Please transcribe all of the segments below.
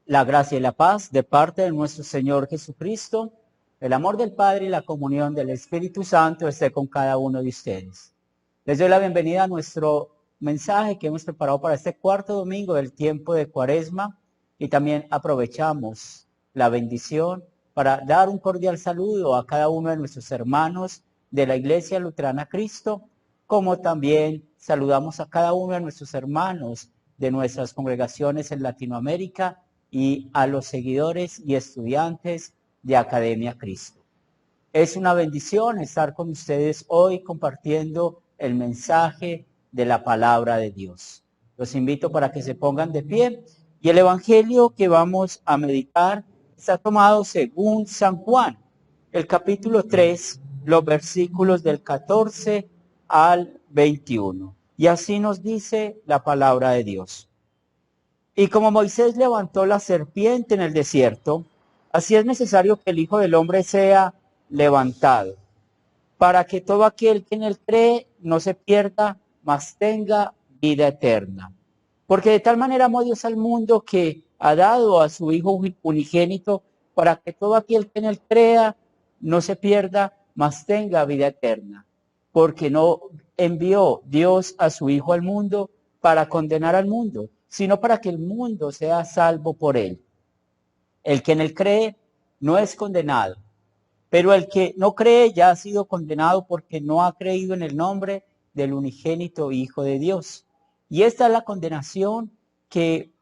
La gracia y la paz de parte de nuestro Señor Jesucristo, el amor del Padre y la comunión del Espíritu Santo esté con cada uno de ustedes. Les doy la bienvenida a nuestro mensaje que hemos preparado para este cuarto domingo del tiempo de Cuaresma y también aprovechamos la bendición para dar un cordial saludo a cada uno de nuestros hermanos de la Iglesia Luterana Cristo, como también saludamos a cada uno de nuestros hermanos de nuestras congregaciones en Latinoamérica y a los seguidores y estudiantes de Academia Cristo. Es una bendición estar con ustedes hoy compartiendo el mensaje de la palabra de Dios. Los invito para que se pongan de pie y el evangelio que vamos a meditar está tomado según San Juan, el capítulo 3, los versículos del 14 al 21. Y así nos dice la palabra de Dios. Y como Moisés levantó la serpiente en el desierto, así es necesario que el Hijo del Hombre sea levantado, para que todo aquel que en él cree no se pierda, mas tenga vida eterna. Porque de tal manera amó Dios al mundo que ha dado a su Hijo unigénito, para que todo aquel que en él crea no se pierda, mas tenga vida eterna. Porque no envió Dios a su Hijo al mundo para condenar al mundo, sino para que el mundo sea salvo por él. El que en él cree no es condenado, pero el que no cree ya ha sido condenado porque no ha creído en el nombre del unigénito Hijo de Dios. Y esta es la condenación, que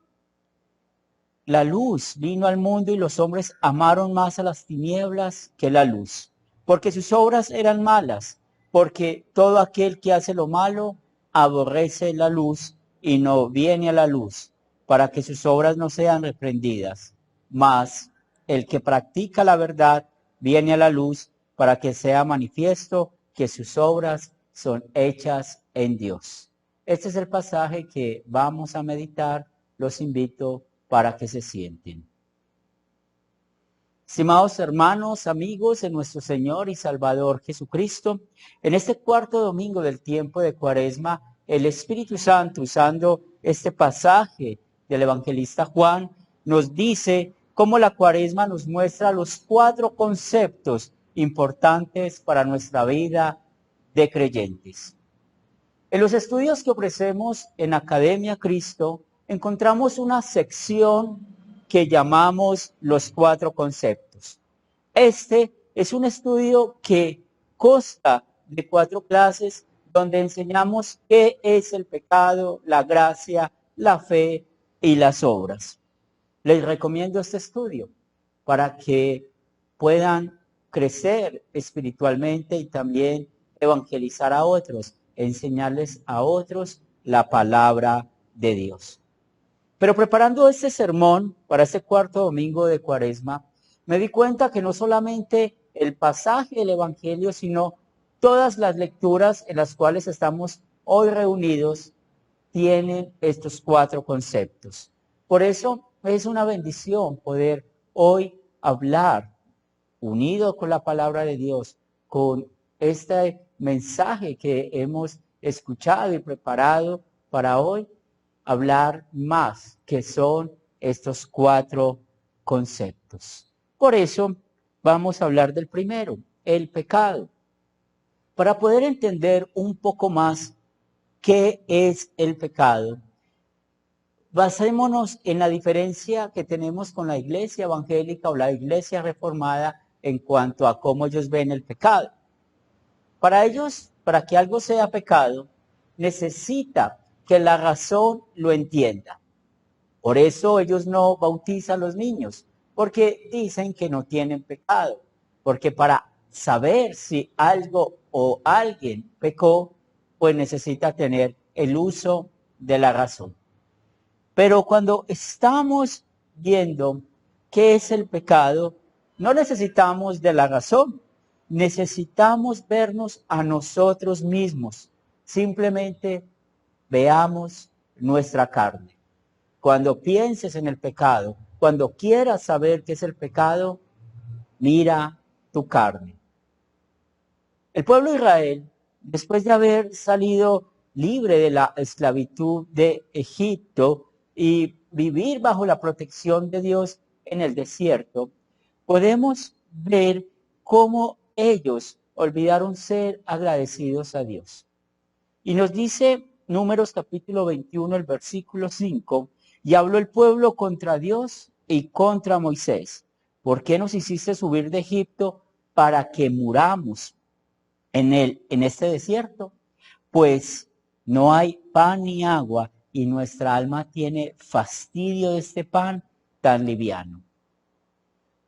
la luz vino al mundo y los hombres amaron más a las tinieblas que la luz, porque sus obras eran malas, porque todo aquel que hace lo malo aborrece la luz y no viene a la luz, para que sus obras no sean reprendidas. Mas el que practica la verdad viene a la luz, para que sea manifiesto que sus obras son hechas en Dios. Este es el pasaje que vamos a meditar. Los invito para que se sienten. Estimados hermanos, amigos de nuestro Señor y Salvador Jesucristo, en este cuarto domingo del tiempo de Cuaresma, el Espíritu Santo, usando este pasaje del evangelista Juan, nos dice cómo la Cuaresma nos muestra los 4 conceptos importantes para nuestra vida de creyentes. En los estudios que ofrecemos en Academia Cristo, encontramos una sección que llamamos los 4 conceptos. Este es un estudio que consta de 4 clases donde enseñamos qué es el pecado, la gracia, la fe y las obras. Les recomiendo este estudio para que puedan crecer espiritualmente y también evangelizar a otros, enseñarles a otros la palabra de Dios. Pero preparando este sermón para este cuarto domingo de Cuaresma, me di cuenta que no solamente el pasaje del Evangelio, sino todas las lecturas en las cuales estamos hoy reunidos tienen estos 4 conceptos. Por eso es una bendición poder hoy hablar unido con la palabra de Dios, con este mensaje que hemos escuchado y preparado para hoy, hablar más, que son estos 4 conceptos. Por eso vamos a hablar del primero, el pecado. Para poder entender un poco más qué es el pecado, basémonos en la diferencia que tenemos con la iglesia evangélica o la iglesia reformada en cuanto a cómo ellos ven el pecado. Para ellos, para que algo sea pecado, necesita que la razón lo entienda. Por eso ellos no bautizan a los niños, porque dicen que no tienen pecado. Porque para saber si algo o alguien pecó, pues necesita tener el uso de la razón. Pero cuando estamos viendo qué es el pecado, no necesitamos de la razón, necesitamos vernos a nosotros mismos. Simplemente veamos nuestra carne. Cuando pienses en el pecado, cuando quieras saber qué es el pecado, mira tu carne. El pueblo de Israel, después de haber salido libre de la esclavitud de Egipto, y vivir bajo la protección de Dios en el desierto, podemos ver cómo ellos olvidaron ser agradecidos a Dios. Y nos dice Números capítulo 21, el versículo 5, y habló el pueblo contra Dios y contra Moisés. ¿Por qué nos hiciste subir de Egipto para que muramos en este desierto? Pues no hay pan ni agua y nuestra alma tiene fastidio de este pan tan liviano.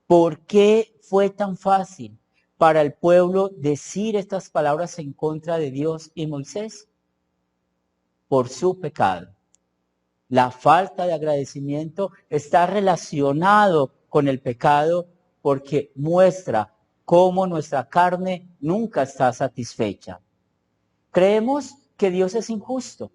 ¿Por qué fue tan fácil para el pueblo decir estas palabras en contra de Dios y Moisés? Por su pecado. La falta de agradecimiento está relacionado con el pecado porque muestra cómo nuestra carne nunca está satisfecha. Creemos que Dios es injusto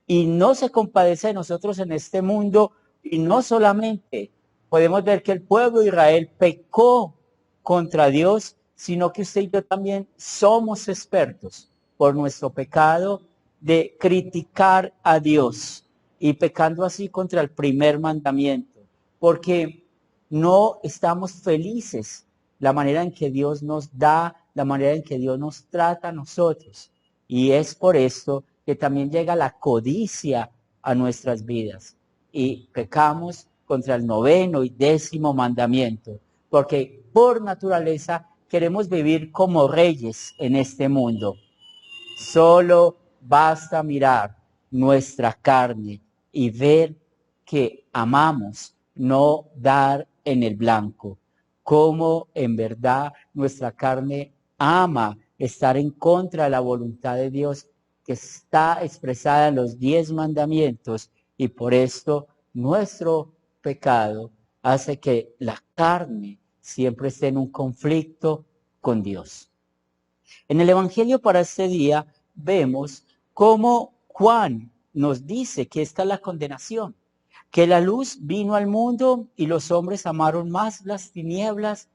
y no se compadece de nosotros en este mundo, y no solamente podemos ver que el pueblo de Israel pecó contra Dios, sino que usted y yo también somos expertos por nuestro pecado de criticar a Dios y pecando así contra el primer mandamiento, porque no estamos felices la manera en que Dios nos da, la manera en que Dios nos trata a nosotros. Y es por esto que también llega la codicia a nuestras vidas y pecamos contra el 9º y 10º mandamiento, porque por naturaleza queremos vivir como reyes en este mundo. Solo basta mirar nuestra carne y ver que amamos no dar en el blanco, cómo en verdad nuestra carne ama estar en contra de la voluntad de Dios que está expresada en los 10 mandamientos, y por esto nuestro pecado hace que la carne siempre esté en un conflicto con Dios. En el Evangelio para este día vemos cómo Juan nos dice que esta es la condenación, que la luz vino al mundo y los hombres amaron más las tinieblas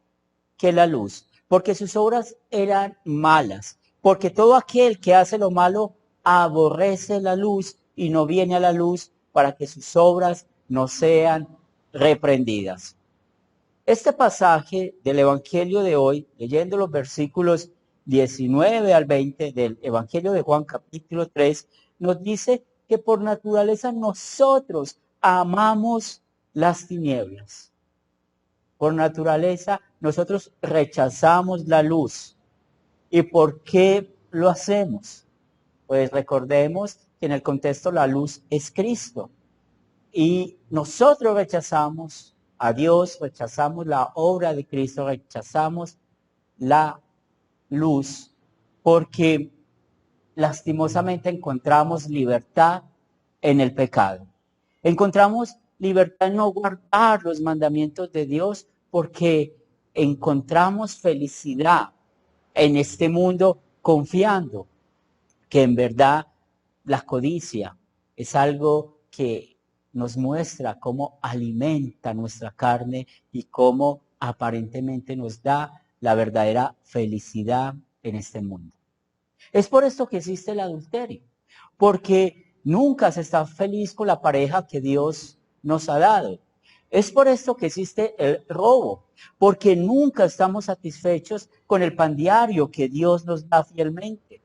que la luz, porque sus obras eran malas, porque todo aquel que hace lo malo aborrece la luz y no viene a la luz para que sus obras no sean reprendidas. Este pasaje del Evangelio de hoy, leyendo los versículos 19 al 20 del Evangelio de Juan capítulo 3, nos dice que por naturaleza nosotros amamos las tinieblas. Por naturaleza nosotros rechazamos la luz. ¿Y por qué lo hacemos? Pues recordemos que en el contexto la luz es Cristo. Y nosotros rechazamos a Dios, rechazamos la obra de Cristo, rechazamos la luz, porque lastimosamente encontramos libertad en el pecado. Encontramos libertad en no guardar los mandamientos de Dios, porque encontramos felicidad en este mundo confiando que en verdad la codicia es algo que nos muestra cómo alimenta nuestra carne y cómo aparentemente nos da la verdadera felicidad en este mundo. Es por esto que existe el adulterio, porque nunca se está feliz con la pareja que Dios nos ha dado. Es por esto que existe el robo, porque nunca estamos satisfechos con el pan diario que Dios nos da fielmente.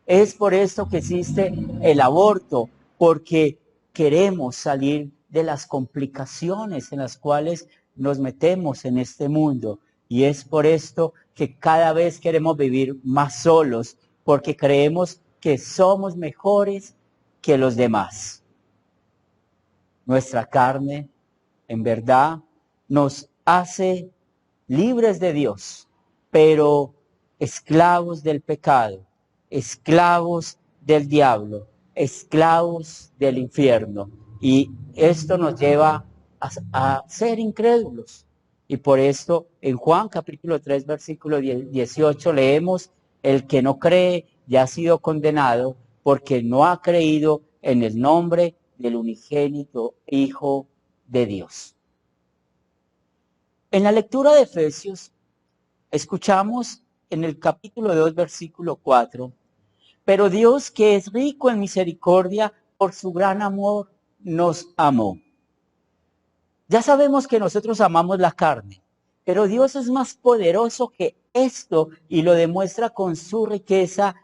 Es por esto que existe el aborto, porque queremos salir de las complicaciones en las cuales nos metemos en este mundo. Y es por esto que cada vez queremos vivir más solos, porque creemos que somos mejores que los demás. Nuestra carne, en verdad, nos hace libres de Dios, pero esclavos del pecado, esclavos del diablo, esclavos del infierno. Y esto nos lleva a ser incrédulos. Y por esto en Juan capítulo 3, versículo 18 leemos: el que no cree ya ha sido condenado porque no ha creído en el nombre del unigénito Hijo de Dios. En la lectura de Efesios escuchamos en el capítulo 2, versículo 4, pero Dios, que es rico en misericordia por su gran amor nos amó. Ya sabemos que nosotros amamos la carne, pero Dios es más poderoso que esto y lo demuestra con su riqueza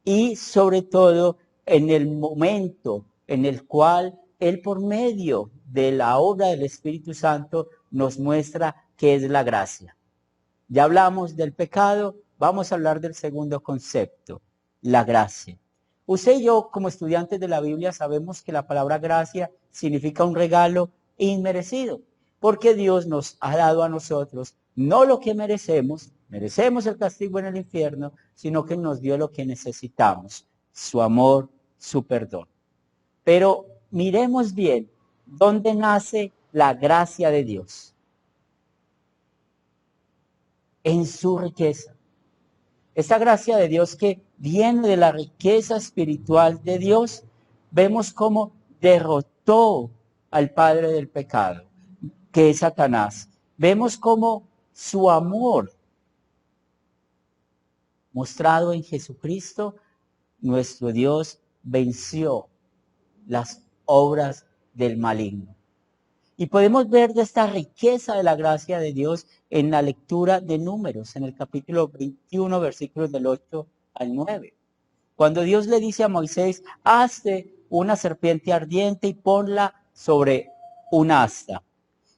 y sobre todo en el momento en el cual Él por medio de la obra del Espíritu Santo nos muestra qué es la gracia. Ya hablamos del pecado, vamos a hablar del segundo concepto, la gracia. Usted y yo, como estudiantes de la Biblia, sabemos que la palabra gracia significa un regalo inmerecido, porque Dios nos ha dado a nosotros no lo que merecemos, merecemos el castigo en el infierno, sino que nos dio lo que necesitamos, su amor, su perdón. Pero miremos bien, ¿dónde nace la gracia de Dios? En su riqueza. Esta gracia de Dios que viene de la riqueza espiritual de Dios, vemos cómo derrotó al padre del pecado, que es Satanás. Vemos cómo su amor, mostrado en Jesucristo, nuestro Dios, venció las obras del maligno. Y podemos ver de esta riqueza de la gracia de Dios en la lectura de Números, en el capítulo 21, versículos del 8 al 9. Cuando Dios le dice a Moisés, hazte una serpiente ardiente y ponla sobre un asta.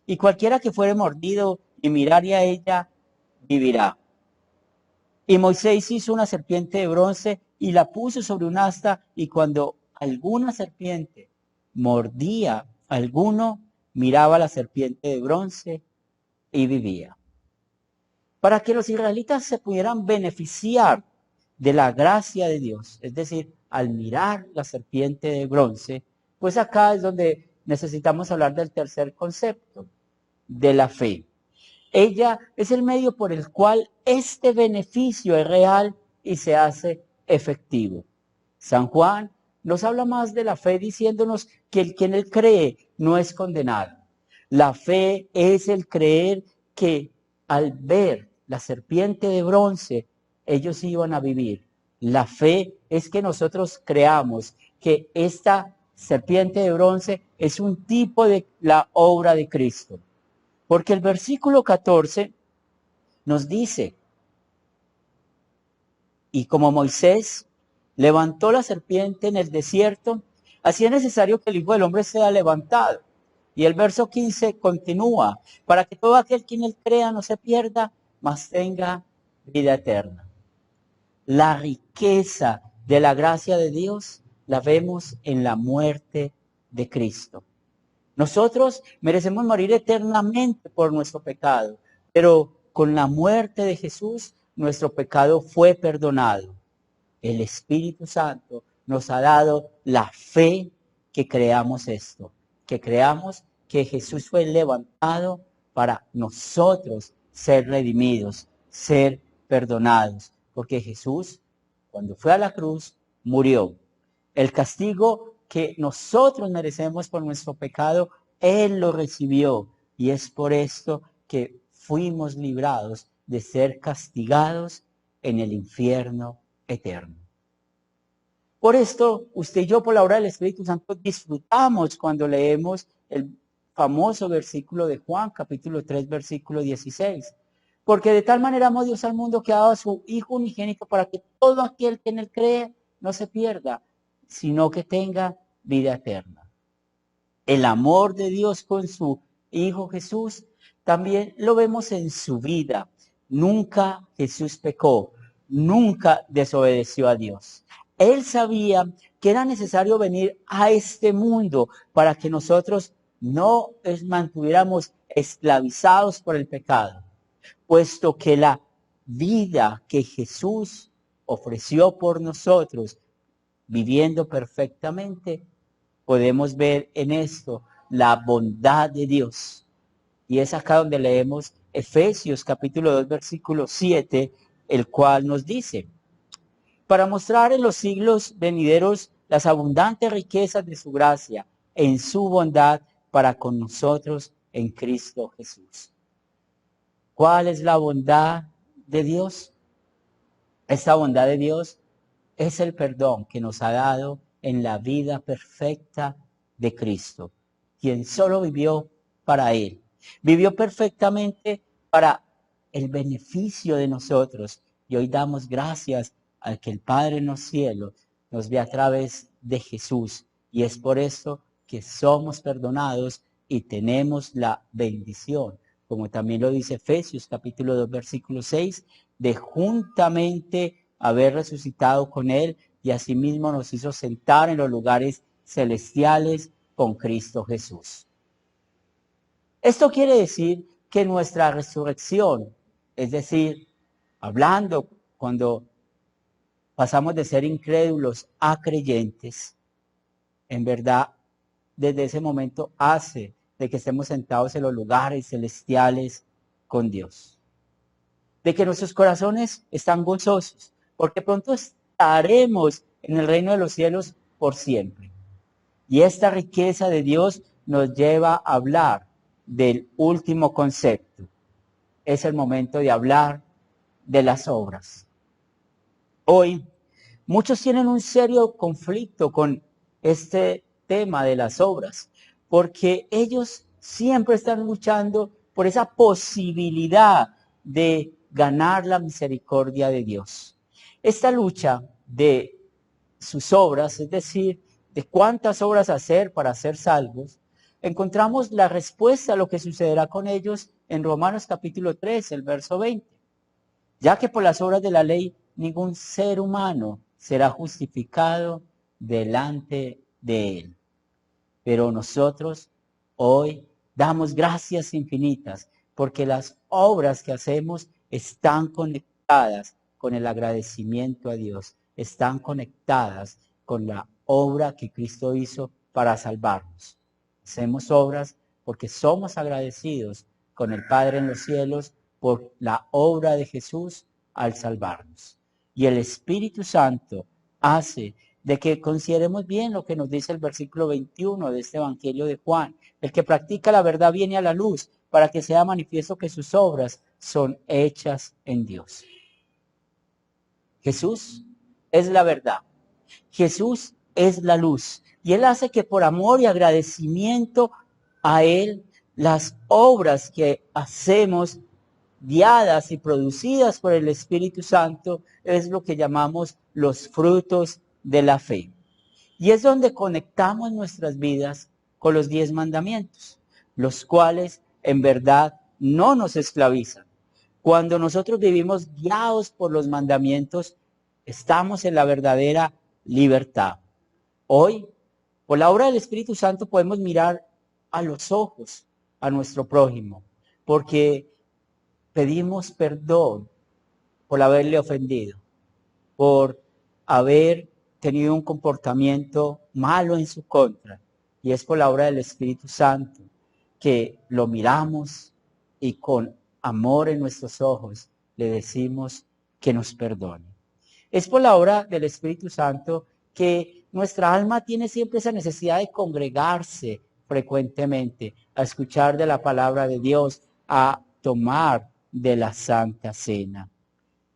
Y cualquiera que fuere mordido y mirare a ella, vivirá. Y Moisés hizo una serpiente de bronce y la puso sobre un asta, y cuando alguna serpiente mordía a alguno, miraba la serpiente de bronce y vivía. Para que los israelitas se pudieran beneficiar de la gracia de Dios, es decir, al mirar la serpiente de bronce, pues acá es donde necesitamos hablar del tercer concepto, de la fe. Ella es el medio por el cual este beneficio es real y se hace efectivo. San Juan nos habla más de la fe diciéndonos que el que en él cree no es condenado. La fe es el creer que al ver la serpiente de bronce, ellos iban a vivir. La fe es que nosotros creamos que esta serpiente de bronce es un tipo de la obra de Cristo. Porque el versículo 14 nos dice, y como Moisés levantó la serpiente en el desierto, así es necesario que el Hijo del Hombre sea levantado. Y el verso 15 continúa, para que todo aquel que en él crea no se pierda, mas tenga vida eterna. La riqueza de la gracia de Dios la vemos en la muerte de Cristo. Nosotros merecemos morir eternamente por nuestro pecado, pero con la muerte de Jesús, nuestro pecado fue perdonado. El Espíritu Santo nos ha dado la fe que creamos esto, que creamos que Jesús fue levantado para nosotros ser redimidos, ser perdonados, porque Jesús, cuando fue a la cruz, murió. El castigo que nosotros merecemos por nuestro pecado, Él lo recibió, y es por esto que fuimos librados de ser castigados en el infierno eterno. Por esto, usted y yo, por la obra del Espíritu Santo, disfrutamos cuando leemos el famoso versículo de Juan, capítulo 3, versículo 16. Porque de tal manera amó Dios al mundo que ha dado a su Hijo unigénito para que todo aquel que en él cree no se pierda, sino que tenga vida eterna. El amor de Dios con su Hijo Jesús también lo vemos en su vida. Nunca Jesús pecó, nunca desobedeció a Dios. Él sabía que era necesario venir a este mundo para que nosotros no mantuviéramos esclavizados por el pecado, puesto que la vida que Jesús ofreció por nosotros, viviendo perfectamente, podemos ver en esto la bondad de Dios. Y es acá donde leemos Efesios capítulo 2, versículo 7, el cual nos dice, para mostrar en los siglos venideros las abundantes riquezas de su gracia en su bondad para con nosotros en Cristo Jesús. ¿Cuál es la bondad de Dios? Esta bondad de Dios es el perdón que nos ha dado en la vida perfecta de Cristo, quien solo vivió para Él. Vivió perfectamente para el beneficio de nosotros. Y hoy damos gracias al que el Padre en los cielos nos ve a través de Jesús. Y es por eso que somos perdonados y tenemos la bendición, como también lo dice Efesios capítulo 2 versículo 6, de juntamente haber resucitado con Él y asimismo nos hizo sentar en los lugares celestiales con Cristo Jesús. Esto quiere decir que nuestra resurrección, es decir, hablando cuando pasamos de ser incrédulos a creyentes, en verdad, desde ese momento hace de que estemos sentados en los lugares celestiales con Dios. De que nuestros corazones están gozosos, porque pronto estaremos en el reino de los cielos por siempre. Y esta riqueza de Dios nos lleva a hablar del último concepto. Es el momento de hablar de las obras. Hoy, muchos tienen un serio conflicto con este tema de las obras, porque ellos siempre están luchando por esa posibilidad de ganar la misericordia de Dios. Esta lucha de sus obras, es decir, de cuántas obras hacer para ser salvos, encontramos la respuesta a lo que sucederá con ellos en Romanos capítulo 3, el verso 20. Ya que por las obras de la ley ningún ser humano será justificado delante de él. Pero nosotros hoy damos gracias infinitas porque las obras que hacemos están conectadas con el agradecimiento a Dios, están conectadas con la obra que Cristo hizo para salvarnos. Hacemos obras porque somos agradecidos con el Padre en los cielos por la obra de Jesús al salvarnos. Y el Espíritu Santo hace de que consideremos bien lo que nos dice el versículo 21 de este Evangelio de Juan. El que practica la verdad viene a la luz para que sea manifiesto que sus obras son hechas en Dios. Jesús es la verdad. Jesús es la luz. Y Él hace que por amor y agradecimiento a Él, las obras que hacemos guiadas y producidas por el Espíritu Santo es lo que llamamos los frutos de la fe. Y es donde conectamos nuestras vidas con los 10 mandamientos, los cuales en verdad no nos esclavizan. Cuando nosotros vivimos guiados por los mandamientos, estamos en la verdadera libertad. Hoy, por la obra del Espíritu Santo, podemos mirar a los ojos a nuestro prójimo, porque pedimos perdón por haberle ofendido, por haber tenido un comportamiento malo en su contra. Y es por la obra del Espíritu Santo que lo miramos y con amor en nuestros ojos le decimos que nos perdone. Es por la obra del Espíritu Santo que nuestra alma tiene siempre esa necesidad de congregarse frecuentemente, a escuchar de la palabra de Dios, a tomar de la Santa Cena.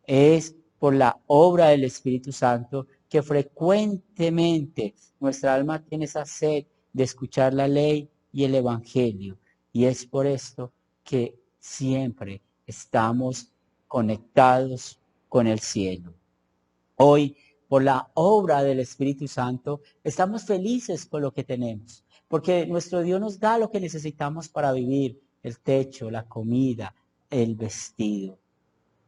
Es por la obra del Espíritu Santo que frecuentemente nuestra alma tiene esa sed de escuchar la ley y el Evangelio. Y es por esto que siempre estamos conectados con el cielo. Hoy, por la obra del Espíritu Santo, estamos felices con lo que tenemos, porque nuestro Dios nos da lo que necesitamos para vivir, el techo, la comida, el vestido.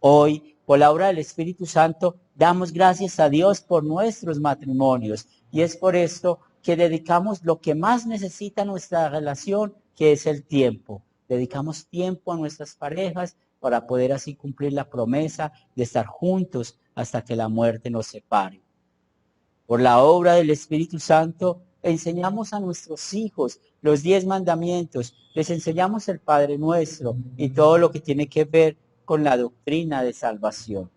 Hoy, por la obra del Espíritu Santo, damos gracias a Dios por nuestros matrimonios. Y es por esto que dedicamos lo que más necesita nuestra relación, que es el tiempo. Dedicamos tiempo a nuestras parejas para poder así cumplir la promesa de estar juntos hasta que la muerte nos separe. Por la obra del Espíritu Santo, enseñamos a nuestros hijos los 10 mandamientos, les enseñamos el Padre Nuestro y todo lo que tiene que ver con la doctrina de salvación.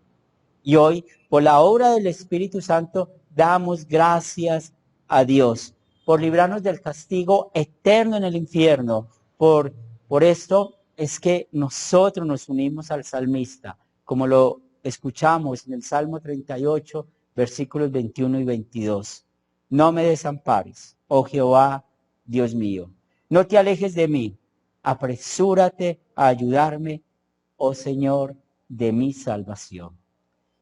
Y hoy, por la obra del Espíritu Santo, damos gracias a Dios por librarnos del castigo eterno en el infierno. Por esto es que nosotros nos unimos al salmista, como lo escuchamos en el Salmo 38, versículos 21 y 22. No me desampares, oh Jehová, Dios mío. No te alejes de mí, apresúrate a ayudarme, oh Señor, de mi salvación.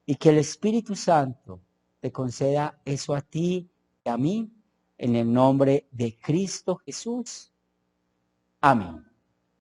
Y que el Espíritu Santo te conceda eso a ti y a mí, en el nombre de Cristo Jesús. Amén.